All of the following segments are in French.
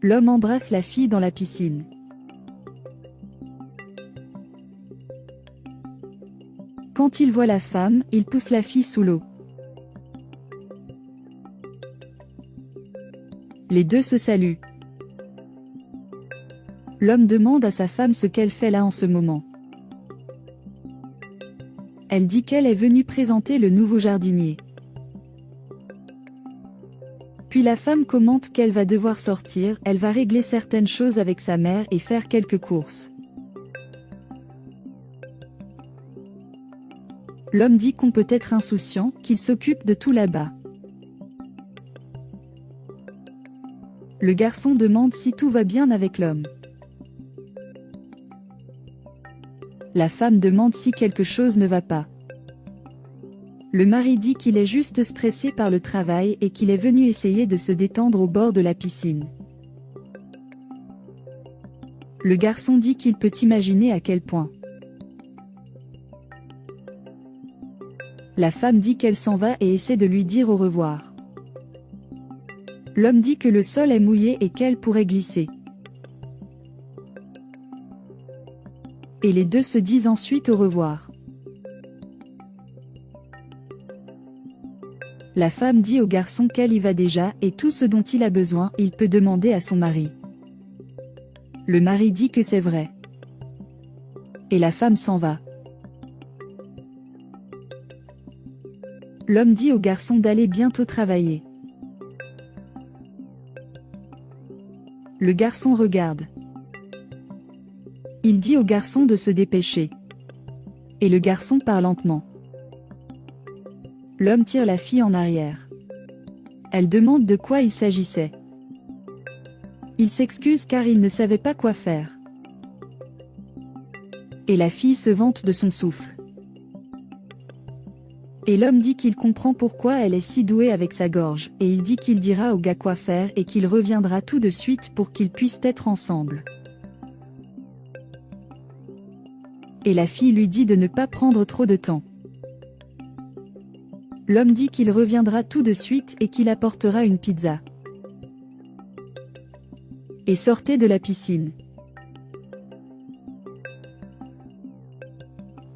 L'homme embrasse la fille dans la piscine. Quand il voit la femme, il pousse la fille sous l'eau. Les deux se saluent. L'homme demande à sa femme ce qu'elle fait là en ce moment. Elle dit qu'elle est venue présenter le nouveau jardinier. Puis la femme commente qu'elle va devoir sortir, elle va régler certaines choses avec sa mère et faire quelques courses. L'homme dit qu'on peut être insouciant, qu'il s'occupe de tout là-bas. Le garçon demande si tout va bien avec l'homme. La femme demande si quelque chose ne va pas. Le mari dit qu'il est juste stressé par le travail et qu'il est venu essayer de se détendre au bord de la piscine. Le garçon dit qu'il peut imaginer à quel point. La femme dit qu'elle s'en va et essaie de lui dire au revoir. L'homme dit que le sol est mouillé et qu'elle pourrait glisser. Et les deux se disent ensuite au revoir. La femme dit au garçon qu'elle y va déjà et tout ce dont il a besoin, il peut demander à son mari. Le mari dit que c'est vrai. Et la femme s'en va. L'homme dit au garçon d'aller bientôt travailler. Le garçon regarde. Il dit au garçon de se dépêcher. Et le garçon part lentement. L'homme tire la fille en arrière. Elle demande de quoi il s'agissait. Il s'excuse car il ne savait pas quoi faire. Et la fille se vante de son souffle. Et l'homme dit qu'il comprend pourquoi elle est si douée avec sa gorge, et il dit qu'il dira au gars quoi faire et qu'il reviendra tout de suite pour qu'ils puissent être ensemble. Et la fille lui dit de ne pas prendre trop de temps. L'homme dit qu'il reviendra tout de suite et qu'il apportera une pizza. Et sortez de la piscine.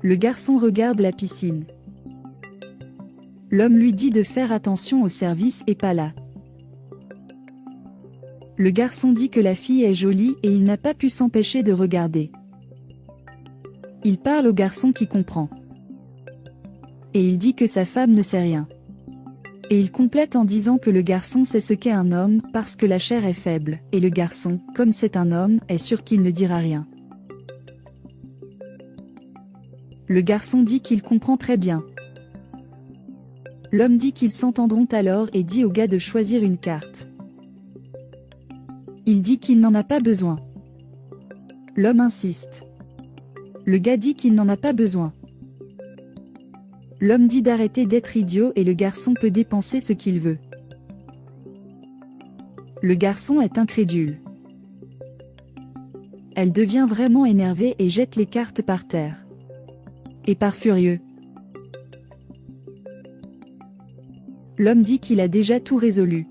Le garçon regarde la piscine. L'homme lui dit de faire attention au service et pas là. Le garçon dit que la fille est jolie et il n'a pas pu s'empêcher de regarder. Il parle au garçon qui comprend. Et il dit que sa femme ne sait rien. Et il complète en disant que le garçon sait ce qu'est un homme, parce que la chair est faible, et le garçon, comme c'est un homme, est sûr qu'il ne dira rien. Le garçon dit qu'il comprend très bien. L'homme dit qu'ils s'entendront alors et dit au gars de choisir une carte. Il dit qu'il n'en a pas besoin. L'homme insiste. Le gars dit qu'il n'en a pas besoin. L'homme dit d'arrêter d'être idiot et le garçon peut dépenser ce qu'il veut. Le garçon est incrédule. Elle devient vraiment énervée et jette les cartes par terre. Et part furieux. L'homme dit qu'il a déjà tout résolu.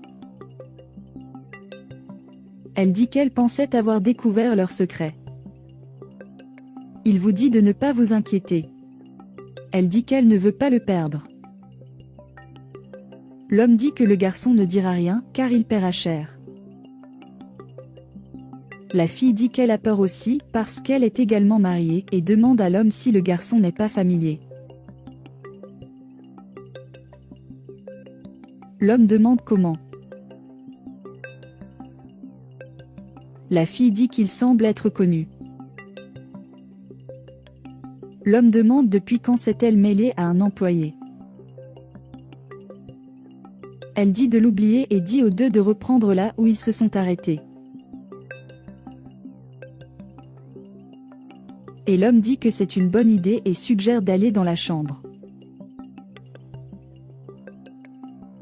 Elle dit qu'elle pensait avoir découvert leur secret. Il vous dit de ne pas vous inquiéter. Elle dit qu'elle ne veut pas le perdre. L'homme dit que le garçon ne dira rien, car il paiera cher. La fille dit qu'elle a peur aussi, parce qu'elle est également mariée, et demande à l'homme si le garçon n'est pas familier. L'homme demande comment. La fille dit qu'il semble être connu. L'homme demande depuis quand s'est-elle mêlée à un employé. Elle dit de l'oublier et dit aux deux de reprendre là où ils se sont arrêtés. Et l'homme dit que c'est une bonne idée et suggère d'aller dans la chambre.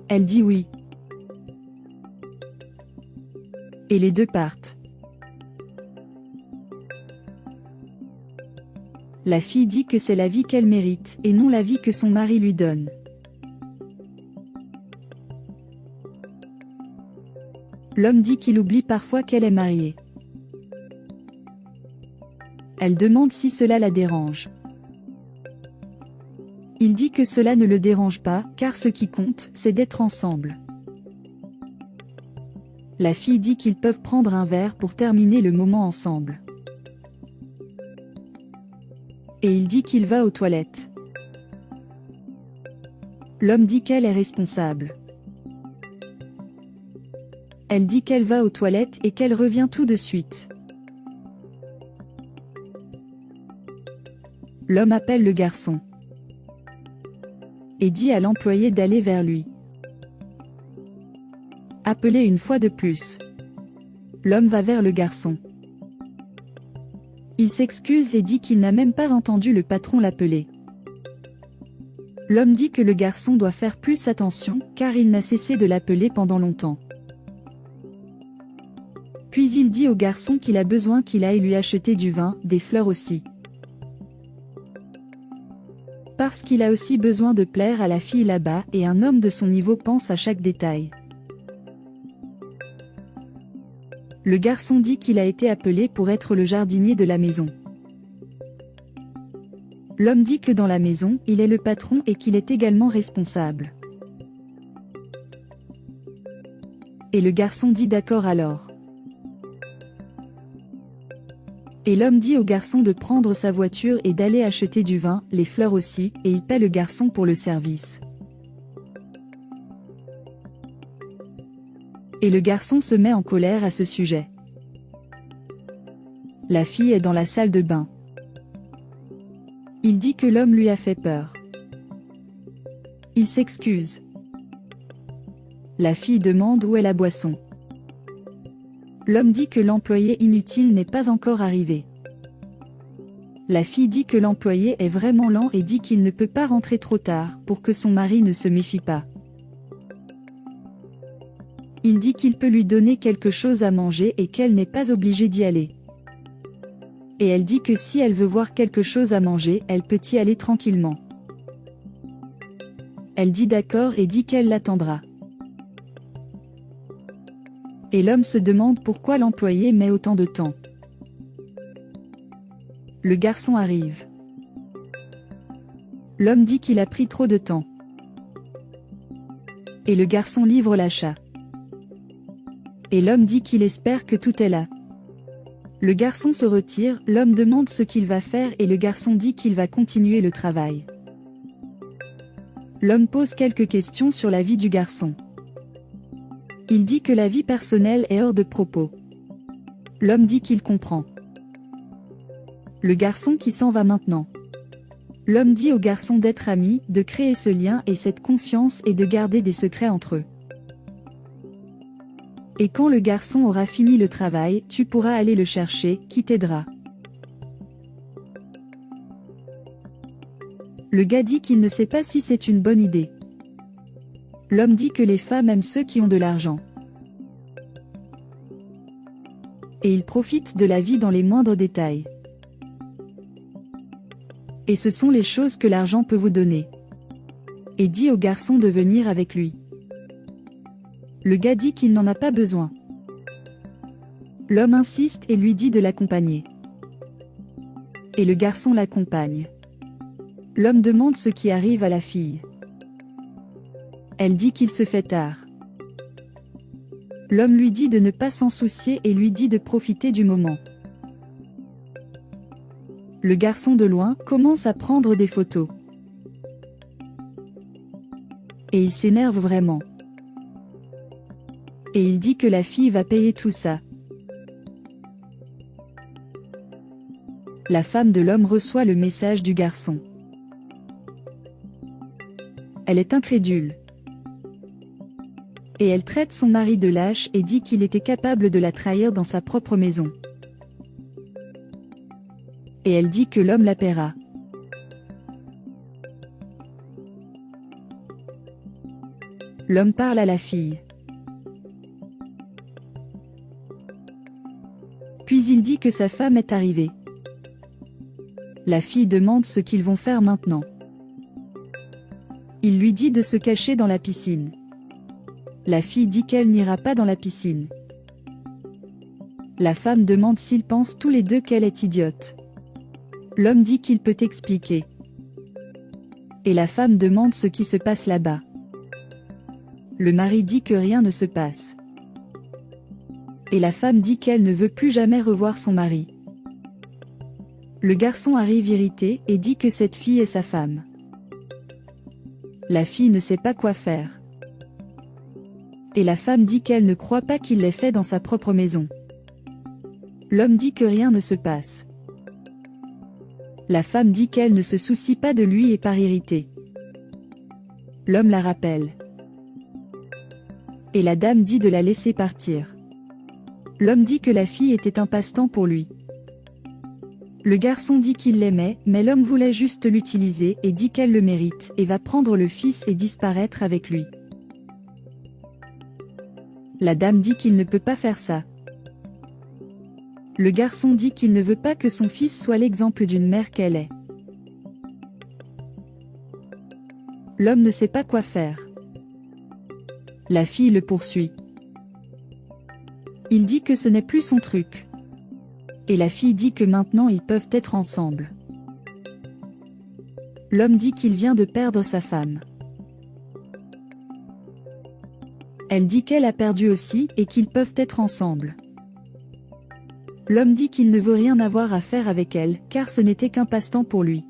Elle dit oui. Et les deux partent. La fille dit que c'est la vie qu'elle mérite, et non la vie que son mari lui donne. L'homme dit qu'il oublie parfois qu'elle est mariée. Elle demande si cela la dérange. Il dit que cela ne le dérange pas, car ce qui compte, c'est d'être ensemble. La fille dit qu'ils peuvent prendre un verre pour terminer le moment ensemble. Et il dit qu'il va aux toilettes. L'homme dit qu'elle est responsable. Elle dit qu'elle va aux toilettes et qu'elle revient tout de suite. L'homme appelle le garçon et dit à l'employé d'aller vers lui. Appelé une fois de plus. L'homme va vers le garçon. Il s'excuse et dit qu'il n'a même pas entendu le patron l'appeler. L'homme dit que le garçon doit faire plus attention, car il n'a cessé de l'appeler pendant longtemps. Puis il dit au garçon qu'il a besoin qu'il aille lui acheter du vin, des fleurs aussi. Parce qu'il a aussi besoin de plaire à la fille là-bas, et un homme de son niveau pense à chaque détail. Le garçon dit qu'il a été appelé pour être le jardinier de la maison. L'homme dit que dans la maison, il est le patron et qu'il est également responsable. Et le garçon dit d'accord alors. Et l'homme dit au garçon de prendre sa voiture et d'aller acheter du vin, les fleurs aussi, et il paie le garçon pour le service. Et le garçon se met en colère à ce sujet. La fille est dans la salle de bain. Il dit que l'homme lui a fait peur. Il s'excuse. La fille demande où est la boisson. L'homme dit que l'employé inutile n'est pas encore arrivé. La fille dit que l'employé est vraiment lent et dit qu'il ne peut pas rentrer trop tard, pour que son mari ne se méfie pas. Il dit qu'il peut lui donner quelque chose à manger et qu'elle n'est pas obligée d'y aller. Et elle dit que si elle veut voir quelque chose à manger, elle peut y aller tranquillement. Elle dit d'accord et dit qu'elle l'attendra. Et l'homme se demande pourquoi l'employé met autant de temps. Le garçon arrive. L'homme dit qu'il a pris trop de temps. Et le garçon livre l'achat. Et l'homme dit qu'il espère que tout est là. Le garçon se retire, l'homme demande ce qu'il va faire et le garçon dit qu'il va continuer le travail. L'homme pose quelques questions sur la vie du garçon. Il dit que la vie personnelle est hors de propos. L'homme dit qu'il comprend. Le garçon qui s'en va maintenant. L'homme dit au garçon d'être ami, de créer ce lien et cette confiance et de garder des secrets entre eux. Et quand le garçon aura fini le travail, tu pourras aller le chercher, qui t'aidera. Le gars dit qu'il ne sait pas si c'est une bonne idée. L'homme dit que les femmes aiment ceux qui ont de l'argent. Et ils profitent de la vie dans les moindres détails. Et ce sont les choses que l'argent peut vous donner. Et dit au garçon de venir avec lui. Le gars dit qu'il n'en a pas besoin. L'homme insiste et lui dit de l'accompagner. Et le garçon l'accompagne. L'homme demande ce qui arrive à la fille. Elle dit qu'il se fait tard. L'homme lui dit de ne pas s'en soucier et lui dit de profiter du moment. Le garçon de loin commence à prendre des photos. Et il s'énerve vraiment. Et il dit que la fille va payer tout ça. La femme de l'homme reçoit le message du garçon. Elle est incrédule. Et elle traite son mari de lâche et dit qu'il était capable de la trahir dans sa propre maison. Et elle dit que l'homme la paiera. L'homme parle à la fille. Puis il dit que sa femme est arrivée. La fille demande ce qu'ils vont faire maintenant. Il lui dit de se cacher dans la piscine. La fille dit qu'elle n'ira pas dans la piscine. La femme demande s'ils pensent tous les deux qu'elle est idiote. L'homme dit qu'il peut expliquer. Et la femme demande ce qui se passe là-bas. Le mari dit que rien ne se passe. Et la femme dit qu'elle ne veut plus jamais revoir son mari. Le garçon arrive irrité et dit que cette fille est sa femme. La fille ne sait pas quoi faire. Et la femme dit qu'elle ne croit pas qu'il l'ait fait dans sa propre maison. L'homme dit que rien ne se passe. La femme dit qu'elle ne se soucie pas de lui et part irritée. L'homme la rappelle. Et la dame dit de la laisser partir. L'homme dit que la fille était un passe-temps pour lui. Le garçon dit qu'il l'aimait, mais l'homme voulait juste l'utiliser et dit qu'elle le mérite et va prendre le fils et disparaître avec lui. La dame dit qu'il ne peut pas faire ça. Le garçon dit qu'il ne veut pas que son fils soit l'exemple d'une mère qu'elle est. L'homme ne sait pas quoi faire. La fille le poursuit. Il dit que ce n'est plus son truc. Et la fille dit que maintenant ils peuvent être ensemble. L'homme dit qu'il vient de perdre sa femme. Elle dit qu'elle a perdu aussi et qu'ils peuvent être ensemble. L'homme dit qu'il ne veut rien avoir à faire avec elle, car ce n'était qu'un passe-temps pour lui.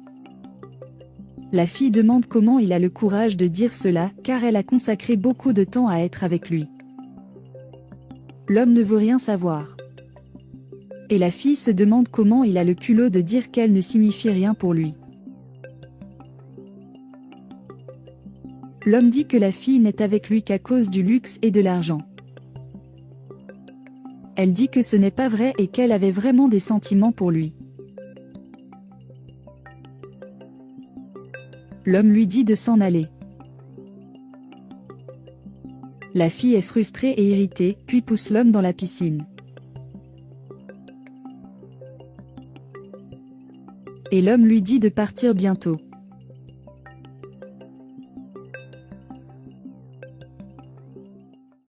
La fille demande comment il a le courage de dire cela, car elle a consacré beaucoup de temps à être avec lui. L'homme ne veut rien savoir. Et la fille se demande comment il a le culot de dire qu'elle ne signifie rien pour lui. L'homme dit que la fille n'est avec lui qu'à cause du luxe et de l'argent. Elle dit que ce n'est pas vrai et qu'elle avait vraiment des sentiments pour lui. L'homme lui dit de s'en aller. La fille est frustrée et irritée, puis pousse l'homme dans la piscine. Et l'homme lui dit de partir bientôt.